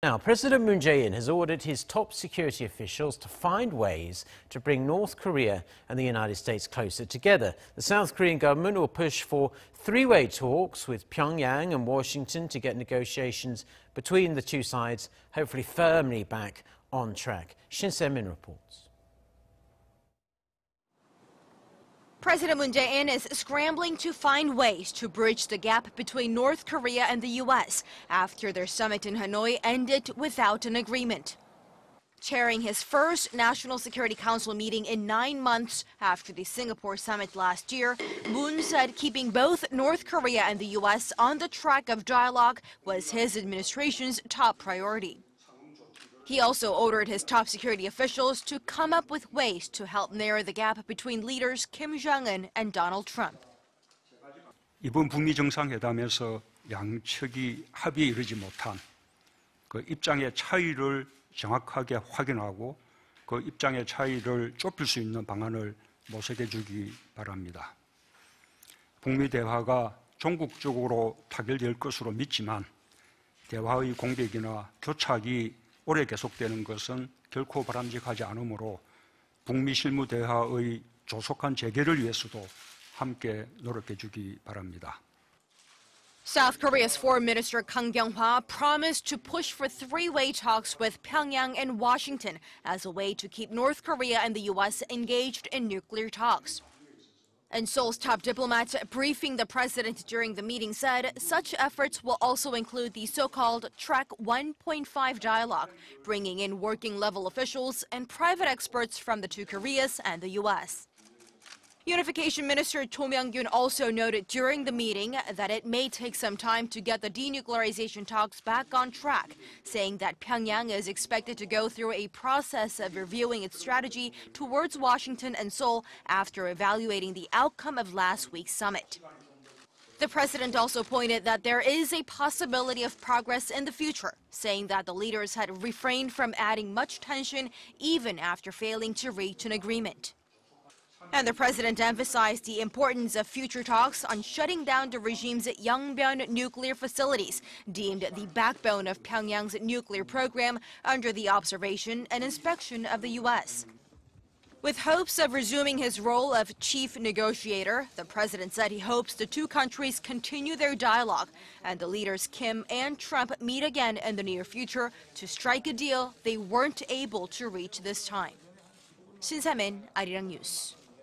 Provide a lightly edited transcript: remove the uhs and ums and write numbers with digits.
Now, President Moon Jae-in has ordered his top security officials to find ways to bring North Korea and the United States closer together. The South Korean government will push for three-way talks with Pyeongyang and Washington to get negotiations between the two sides hopefully firmly back on track. Shin Se-min reports. President Moon Jae-in is scrambling to find ways to bridge the gap between North Korea and the U.S. after their summit in Hanoi ended without an agreement. Chairing his first National Security Council meeting in 9 months after the Singapore summit last year, Moon said keeping both North Korea and the U.S. on the track of dialogue was his administration's top priority. He also ordered his top security officials to come up with ways to help narrow the gap between leaders Kim Jong-un and Donald Trump. 이번 북미 정상회담에서 양측이 합의에 이르지 못한 그 입장의 차이를 정확하게 확인하고 그 입장의 차이를 좁힐 수 있는 방안을 모색해 주기 바랍니다. 북미 대화가 종국적으로 타결될 것으로 믿지만 대화의 공백이나 교착이 오래 계속되는 것은 결코 바람직하지 않으므로 북미 실무 대화의 조속한 재개를 위해서도 함께 노력해 주기 바랍니다. South Korea's Foreign Minister Kang Byung-hwa promised to push for three-way talks with Pyongyang and Washington as a way to keep North Korea and the U.S. engaged in nuclear talks. And Seoul's top diplomat briefing the president during the meeting said such efforts will also include the so-called Track 1.5 dialogue, bringing in working-level officials and private experts from the two Koreas and the U.S. Unification Minister Cho Myung-gyun also noted during the meeting that it may take some time to get the denuclearization talks back on track, saying that Pyongyang is expected to go through a process of reviewing its strategy towards Washington and Seoul after evaluating the outcome of last week's summit. The president also pointed that there is a possibility of progress in the future, saying that the leaders had refrained from adding much tension even after failing to reach an agreement. And the president emphasized the importance of future talks on shutting down the regime's Yongbyon nuclear facilities, deemed the backbone of Pyongyang's nuclear program, under the observation and inspection of the U.S. With hopes of resuming his role of chief negotiator, the president said he hopes the two countries continue their dialogue and the leaders Kim and Trump meet again in the near future to strike a deal they weren't able to reach this time. Shin Se-min, Arirang News.